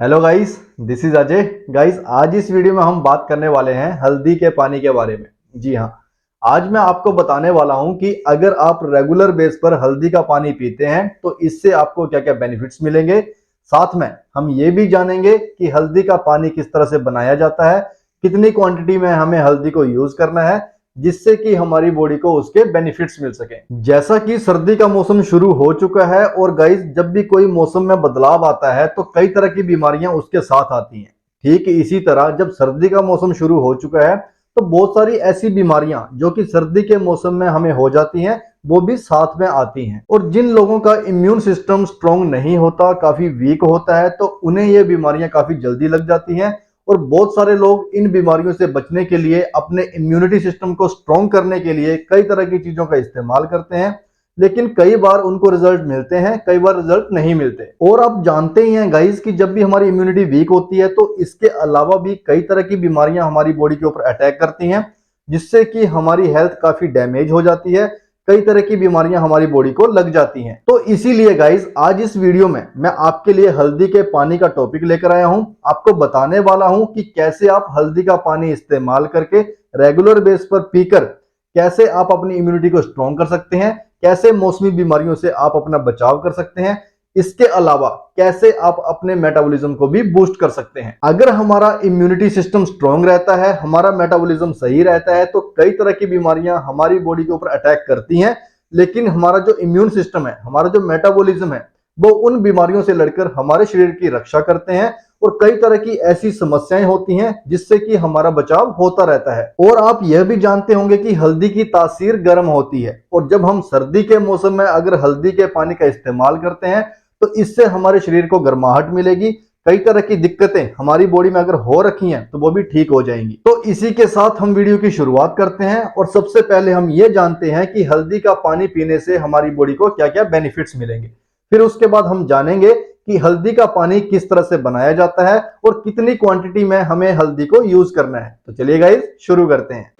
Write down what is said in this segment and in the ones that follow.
Hello guys, this is Ajay. Guys, आज इस video में हम बात करने वाले हैं हल्दी के पानी के बारे में। जी हाँ, आज मैं आपको बताने वाला हूं कि अगर आप रेगुलर बेस पर हल्दी का पानी पीते हैं तो इससे आपको क्या क्या बेनिफिट्स मिलेंगे। साथ में हम ये भी जानेंगे कि हल्दी का पानी किस तरह से बनाया जाता है, कितनी क्वांटिटी में हमें हल्दी को यूज करना है जिससे कि हमारी बॉडी को उसके बेनिफिट्स मिल सके। जैसा कि सर्दी का मौसम शुरू हो चुका है और गाइस, जब भी कोई मौसम में बदलाव आता है तो कई तरह की बीमारियां उसके साथ आती हैं। ठीक इसी तरह जब सर्दी का मौसम शुरू हो चुका है तो बहुत सारी ऐसी बीमारियां जो कि सर्दी के मौसम में हमें हो जाती हैं वो भी साथ में आती हैं। और जिन लोगों का इम्यून सिस्टम स्ट्रांग नहीं होता, काफी वीक होता है, तो उन्हें ये बीमारियां काफी जल्दी लग जाती हैं। और बहुत सारे लोग इन बीमारियों से बचने के लिए, अपने इम्यूनिटी सिस्टम को स्ट्रॉन्ग करने के लिए कई तरह की चीजों का इस्तेमाल करते हैं, लेकिन कई बार उनको रिजल्ट मिलते हैं, कई बार रिजल्ट नहीं मिलते। और आप जानते ही हैं गाइस कि जब भी हमारी इम्यूनिटी वीक होती है तो इसके अलावा भी कई तरह की बीमारियां हमारी बॉडी के ऊपर अटैक करती हैं, जिससे कि हमारी हेल्थ काफी डैमेज हो जाती है। कई तरह की बीमारियां हमारी बॉडी को लग जाती हैं। तो इसीलिए गाइस, आज इस वीडियो में मैं आपके लिए हल्दी के पानी का टॉपिक लेकर आया हूं। आपको बताने वाला हूं कि कैसे आप हल्दी का पानी इस्तेमाल करके रेगुलर बेस पर पीकर कैसे आप अपनी इम्यूनिटी को स्ट्रॉन्ग कर सकते हैं, कैसे मौसमी बीमारियों से आप अपना बचाव कर सकते हैं, इसके अलावा कैसे आप अपने मेटाबॉलिज्म को भी बूस्ट कर सकते हैं। अगर हमारा इम्यूनिटी सिस्टम स्ट्रांग रहता है, हमारा मेटाबॉलिज्म सही रहता है, तो कई तरह की बीमारियां हमारी बॉडी के ऊपर अटैक करती हैं, लेकिन हमारा जो इम्यून सिस्टम है, हमारा जो मेटाबॉलिज्म है, वो उन बीमारियों से लड़कर हमारे शरीर की रक्षा करते हैं। और कई तरह की ऐसी समस्याएं होती हैं जिससे कि हमारा बचाव होता रहता है। और आप यह भी जानते होंगे कि हल्दी की तासीर गर्म होती है, और जब हम सर्दी के मौसम में अगर हल्दी के पानी का इस्तेमाल करते हैं तो इससे हमारे शरीर को गर्माहट मिलेगी। कई तरह की दिक्कतें हमारी बॉडी में अगर हो रखी हैं तो वो भी ठीक हो जाएंगी। तो इसी के साथ हम वीडियो की शुरुआत करते हैं, और सबसे पहले हम ये जानते हैं कि हल्दी का पानी पीने से हमारी बॉडी को क्या क्या बेनिफिट्स मिलेंगे। फिर उसके बाद हम जानेंगे कि हल्दी का पानी किस तरह से बनाया जाता है और कितनी क्वांटिटी में हमें हल्दी को यूज करना है। तो चलिए गाइस, शुरू करते हैं।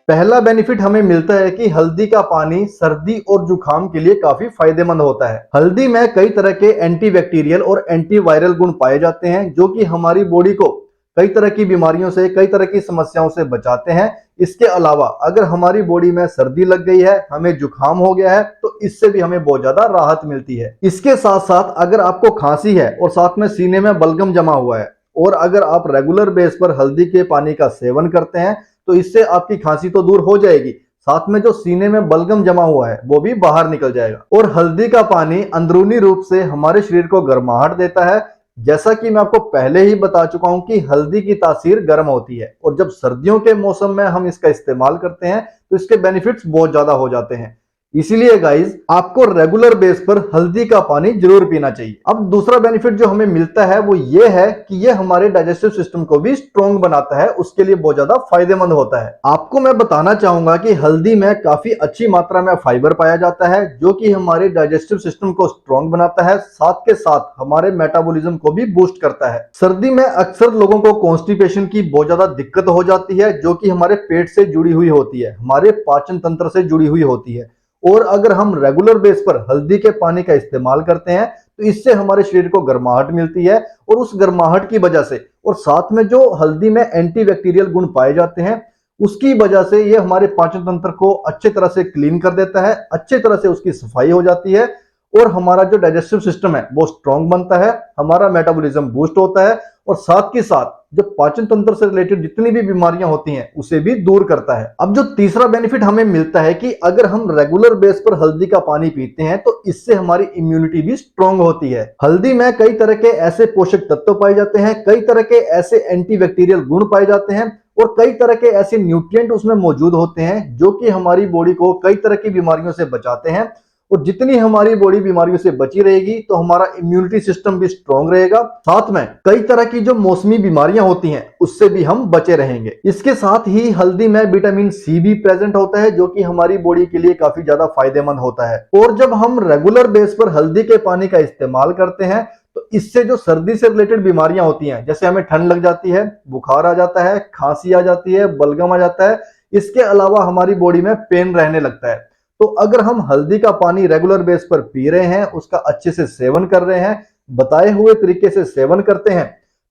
पहला बेनिफिट हमें मिलता है कि हल्दी का पानी सर्दी और जुकाम के लिए काफी फायदेमंद होता है। हल्दी में कई तरह के एंटीबैक्टीरियल और एंटीवायरल गुण पाए जाते हैं जो कि हमारी बॉडी को कई तरह की बीमारियों से, कई तरह की समस्याओं से बचाते हैं। इसके अलावा अगर हमारी बॉडी में सर्दी लग गई है, हमें जुकाम हो गया है, तो इससे भी हमें बहुत ज्यादा राहत मिलती है। इसके साथ साथ अगर आपको खांसी है और साथ में सीने में बलगम जमा हुआ है, और अगर आप रेगुलर बेस पर हल्दी के पानी का सेवन करते हैं तो इससे आपकी खांसी तो दूर हो जाएगी, साथ में जो सीने में बलगम जमा हुआ है वो भी बाहर निकल जाएगा। और हल्दी का पानी अंदरूनी रूप से हमारे शरीर को गर्माहट देता है। जैसा कि मैं आपको पहले ही बता चुका हूं कि हल्दी की तासीर गर्म होती है, और जब सर्दियों के मौसम में हम इसका इस्तेमाल करते हैं तो इसके बेनिफिट्स बहुत ज्यादा हो जाते हैं। इसीलिए गाइस, आपको रेगुलर बेस पर हल्दी का पानी जरूर पीना चाहिए। अब दूसरा बेनिफिट जो हमें मिलता है वो ये है कि ये हमारे डाइजेस्टिव सिस्टम को भी स्ट्रॉन्ग बनाता है, उसके लिए बहुत ज्यादा फायदेमंद होता है। आपको मैं बताना चाहूंगा कि हल्दी में काफी अच्छी मात्रा में फाइबर पाया जाता है जो कि हमारे डाइजेस्टिव सिस्टम को स्ट्रॉन्ग बनाता है, साथ के साथ हमारे मेटाबॉलिज्म को भी बूस्ट करता है। सर्दी में अक्सर लोगों को कॉन्स्टिपेशन की बहुत ज्यादा दिक्कत हो जाती है जो कि हमारे पेट से जुड़ी हुई होती है, हमारे पाचन तंत्र से जुड़ी हुई होती है। और अगर हम रेगुलर बेस पर हल्दी के पानी का इस्तेमाल करते हैं तो इससे हमारे शरीर को गर्माहट मिलती है, और उस गर्माहट की वजह से, और साथ में जो हल्दी में एंटीबैक्टीरियल गुण पाए जाते हैं उसकी वजह से ये हमारे पाचन तंत्र को अच्छे तरह से क्लीन कर देता है, अच्छे तरह से उसकी सफाई हो जाती है, और हमारा जो डाइजेस्टिव सिस्टम है वो स्ट्रांग बनता है, हमारा मेटाबॉलिज्म बूस्ट होता है, और साथ के साथ जो पाचन तंत्र से रिलेटेड जितनी भी बीमारियां होती हैं उसे भी दूर करता है। अब जो तीसरा बेनिफिट हमें मिलता है कि अगर हम रेगुलर बेस पर हल्दी का पानी पीते हैं तो इससे हमारी इम्यूनिटी भी स्ट्रांग होती है। हल्दी में कई तरह के ऐसे पोषक तत्व पाए जाते हैं, कई तरह के ऐसे एंटीबैक्टीरियल गुण पाए जाते हैं, और कई तरह के ऐसे न्यूट्रिएंट उसमें मौजूद होते हैं जो कि हमारी बॉडी को कई तरह की बीमारियों से बचाते हैं। और जितनी हमारी बॉडी बीमारियों से बची रहेगी तो हमारा इम्यूनिटी सिस्टम भी स्ट्रांग रहेगा, साथ में कई तरह की जो मौसमी बीमारियां होती हैं उससे भी हम बचे रहेंगे। इसके साथ ही हल्दी में विटामिन सी भी प्रेजेंट होता है जो कि हमारी बॉडी के लिए काफी ज्यादा फायदेमंद होता है। और जब हम रेगुलर बेस पर हल्दी के पानी का इस्तेमाल करते हैं तो इससे जो सर्दी से रिलेटेड बीमारियां होती हैं, जैसे हमें ठंड लग जाती है, बुखार आ जाता है, खांसी आ जाती है, बलगम आ जाता है, इसके अलावा हमारी बॉडी में पेन रहने लगता है, तो अगर हम हल्दी का पानी रेगुलर बेस पर पी रहे हैं, उसका अच्छे से सेवन कर रहे हैं, बताए हुए तरीके से सेवन करते हैं,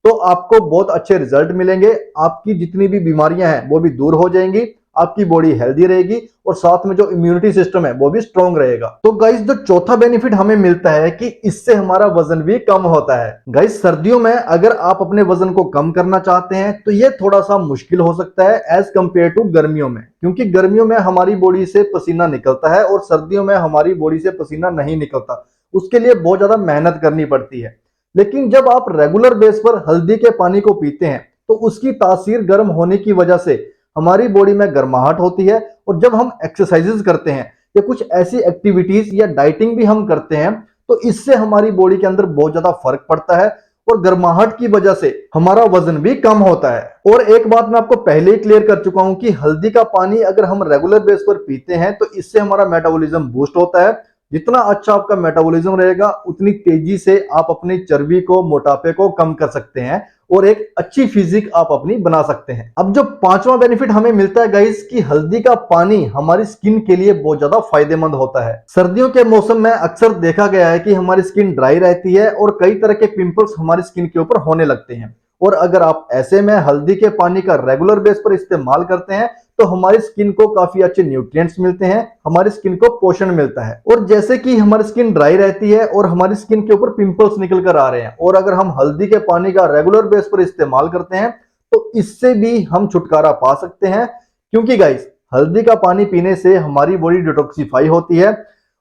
तो आपको बहुत अच्छे रिजल्ट मिलेंगे। आपकी जितनी भी बीमारियां हैं वो भी दूर हो जाएंगी, आपकी बॉडी हेल्दी रहेगी और साथ में जो इम्यूनिटी सिस्टम है वो भी स्ट्रांग रहेगा। तो गाइस जो चौथा बेनिफिट हमें मिलता है कि इससे हमारा वजन भी कम होता है। गाइस सर्दियों में अगर आप अपने वजन को कम करना चाहते हैं तो ये थोड़ा सा मुश्किल हो सकता है एज कंपेयर टू गर्मियों में, क्योंकि गर्मियों में हमारी बॉडी से पसीना निकलता है और सर्दियों में हमारी बॉडी से पसीना नहीं निकलता, उसके लिए बहुत ज्यादा मेहनत करनी पड़ती है। लेकिन जब आप रेगुलर बेस पर हल्दी के पानी को पीते हैं तो उसकी तासीर गर्म होने की वजह से हमारी बॉडी में गर्माहट होती है, और जब हम एक्सरसाइजेस करते हैं या कुछ ऐसी एक्टिविटीज या डाइटिंग भी हम करते हैं तो इससे हमारी बॉडी के अंदर बहुत ज्यादा फर्क पड़ता है और गर्माहट की वजह से हमारा वजन भी कम होता है। और एक बात मैं आपको पहले ही क्लियर कर चुका हूं कि हल्दी का पानी अगर हम रेगुलर बेस पर पीते हैं तो इससे हमारा मेटाबॉलिज्म बूस्ट होता है। जितना अच्छा आपका मेटाबॉलिज्म रहेगा उतनी तेजी से आप अपनी चर्बी को, मोटापे को कम कर सकते हैं और एक अच्छी फिजिक आप अपनी बना सकते हैं। अब जो पांचवा बेनिफिट हमें मिलता है गाइस कि हल्दी का पानी हमारी स्किन के लिए बहुत ज्यादा फायदेमंद होता है। सर्दियों के मौसम में अक्सर देखा गया है कि हमारी स्किन ड्राई रहती है और कई तरह के पिंपल्स हमारी स्किन के ऊपर होने लगते हैं, और अगर आप ऐसे में हल्दी के पानी का रेगुलर बेस पर इस्तेमाल करते हैं तो हमारी स्किन को काफी अच्छे न्यूट्रिएंट्स मिलते हैं, हमारी स्किन को पोषण मिलता है। और जैसे कि हमारी स्किन ड्राई रहती है और हमारी स्किन के ऊपर पिंपल्स निकल कर आ रहे हैं, और अगर हम हल्दी के पानी का रेगुलर बेस पर इस्तेमाल करते हैं तो इससे भी हम छुटकारा पा सकते हैं, क्योंकि गाइस हल्दी का पानी पीने से हमारी बॉडी डिटॉक्सिफाई होती है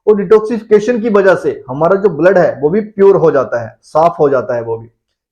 और डिटॉक्सिफिकेशन की वजह से हमारा जो ब्लड है वो भी प्योर हो जाता है, साफ हो जाता है वो भी।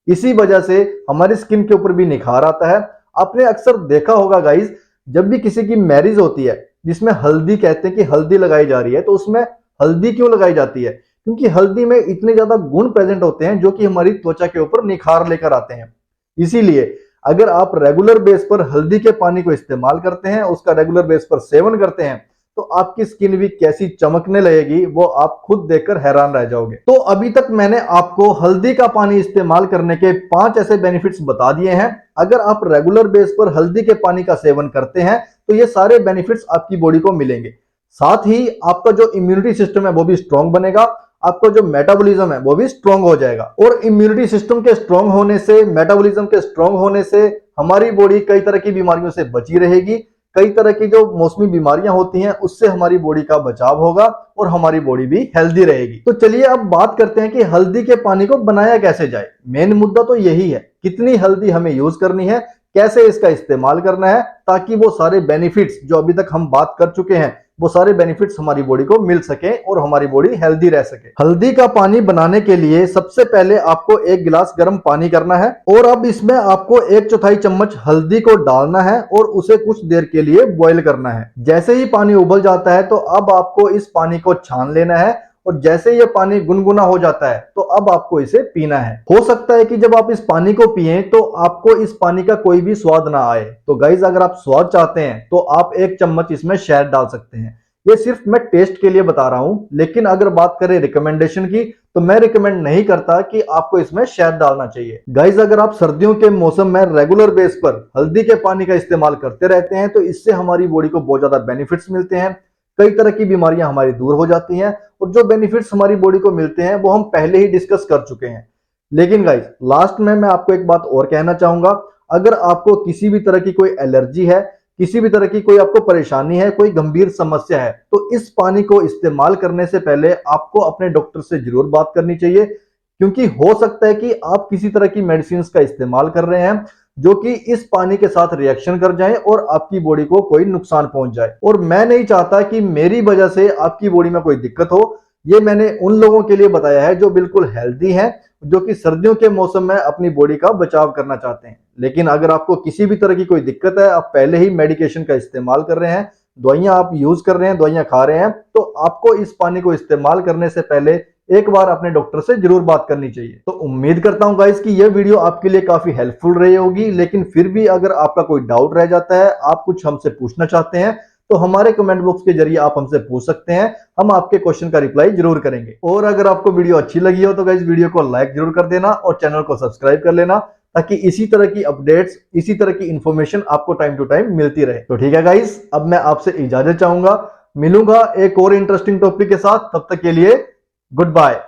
इसी वजह से हमारी स्किन के ऊपर भी निखार आता है। आपने अक्सर देखा होगा गाइस, जब भी किसी की मैरिज होती है जिसमें हल्दी कहते हैं कि हल्दी लगाई जा रही है, तो उसमें हल्दी क्यों लगाई जाती है? क्योंकि हल्दी में इतने ज्यादा गुण प्रेजेंट होते हैं जो कि हमारी त्वचा के ऊपर निखार लेकर आते हैं। इसीलिए अगर आप रेगुलर बेस पर हल्दी के पानी को इस्तेमाल करते हैं, उसका रेगुलर बेस पर सेवन करते हैं, तो आपकी स्किन भी कैसी चमकने लगेगी वो आप खुद देखकर हैरान रह जाओगे। तो अभी तक मैंने आपको हल्दी का पानी इस्तेमाल करने के 5 ऐसे बेनिफिट्स बता दिए हैं। अगर आप रेगुलर बेस पर हल्दी के पानी का सेवन करते हैं तो ये सारे बेनिफिट्स आपकी बॉडी को मिलेंगे। साथ ही आपका जो इम्यूनिटी सिस्टम है वो भी स्ट्रांग बनेगा, आपका जो मेटाबॉलिज्म है वो भी स्ट्रांग हो जाएगा। और इम्यूनिटी सिस्टम के स्ट्रांग होने से, मेटाबॉलिज्म के स्ट्रांग होने से हमारी बॉडी कई तरह की बीमारियों से बची रहेगी। कई तरह की जो मौसमी बीमारियां होती हैं उससे हमारी बॉडी का बचाव होगा और हमारी बॉडी भी हेल्दी रहेगी। तो चलिए अब बात करते हैं कि हल्दी के पानी को बनाया कैसे जाए। मेन मुद्दा तो यही है, कितनी हल्दी हमें यूज करनी है, कैसे इसका इस्तेमाल करना है, ताकि वो सारे बेनिफिट्स जो अभी तक हम बात कर चुके हैं वो सारे बेनिफिट्स हमारी बॉडी को मिल सके और हमारी बॉडी हेल्दी रह सके। हल्दी का पानी बनाने के लिए सबसे पहले आपको 1 गिलास गर्म पानी करना है और अब इसमें आपको 1/4 चम्मच हल्दी को डालना है और उसे कुछ देर के लिए बॉईल करना है। जैसे ही पानी उबल जाता है तो अब आपको इस पानी को छान लेना है, और जैसे ये पानी गुनगुना हो जाता है तो अब आपको इसे पीना है। हो सकता है कि जब आप इस पानी को पिए तो आपको इस पानी का कोई भी स्वाद ना आए, तो गाइज अगर आप स्वाद चाहते हैं तो आप 1 चम्मच इसमें शहद डाल सकते हैं। ये सिर्फ मैं टेस्ट के लिए बता रहा हूं, लेकिन अगर बात करें रिकमेंडेशन की तो मैं रिकमेंड नहीं करता कि आपको इसमें शहद डालना चाहिए। गाइज अगर आप सर्दियों के मौसम में रेगुलर बेस पर हल्दी के पानी का इस्तेमाल करते रहते हैं तो इससे हमारी बॉडी को बहुत ज्यादा बेनिफिट्स मिलते हैं, कई तरह की बीमारियां हमारी दूर हो जाती हैं, और जो बेनिफिट्स हमारी बॉडी को मिलते हैं वो हम पहले ही डिस्कस कर चुके हैं। लेकिन गाइस लास्ट में मैं आपको एक बात और कहना चाहूंगा, अगर आपको किसी भी तरह की कोई एलर्जी है, किसी भी तरह की कोई आपको परेशानी है, कोई गंभीर समस्या है, तो इस पानी को इस्तेमाल करने से पहले आपको अपने डॉक्टर से जरूर बात करनी चाहिए, क्योंकि हो सकता है कि आप किसी तरह की मेडिसिन का इस्तेमाल कर रहे हैं जो कि इस पानी के साथ रिएक्शन कर जाए और आपकी बॉडी को कोई नुकसान पहुंच जाए। और मैं नहीं चाहता कि मेरी वजह से आपकी बॉडी में कोई दिक्कत हो। ये मैंने उन लोगों के लिए बताया है जो बिल्कुल हेल्दी हैं, जो कि सर्दियों के मौसम में अपनी बॉडी का बचाव करना चाहते हैं। लेकिन अगर आपको किसी भी तरह की कोई दिक्कत है, आप पहले ही मेडिकेशन का इस्तेमाल कर रहे हैं, दवाइयां आप यूज कर रहे हैं, दवाइयां खा रहे हैं, तो आपको इस पानी को इस्तेमाल करने से पहले एक बार अपने डॉक्टर से जरूर बात करनी चाहिए। तो उम्मीद करता हूं गाइस कि यह वीडियो आपके लिए काफी हेल्पफुल रही होगी। लेकिन फिर भी अगर आपका कोई डाउट रह जाता है, आप कुछ हमसे पूछना चाहते हैं, तो हमारे कमेंट बॉक्स के जरिए आप हमसे पूछ सकते हैं, हम आपके क्वेश्चन का रिप्लाई जरूर करेंगे। और अगर आपको वीडियो अच्छी लगी हो तो गाइस वीडियो को लाइक जरूर कर देना और चैनल को सब्सक्राइब कर लेना, ताकि इसी तरह की अपडेट्स, इसी तरह की इंफॉर्मेशन आपको टाइम टू टाइम मिलती रहे। तो ठीक है गाइस, अब मैं आपसे इजाजत चाहूंगा। मिलूंगा एक और इंटरेस्टिंग टॉपिक के साथ, तब तक के लिए गुड बाय।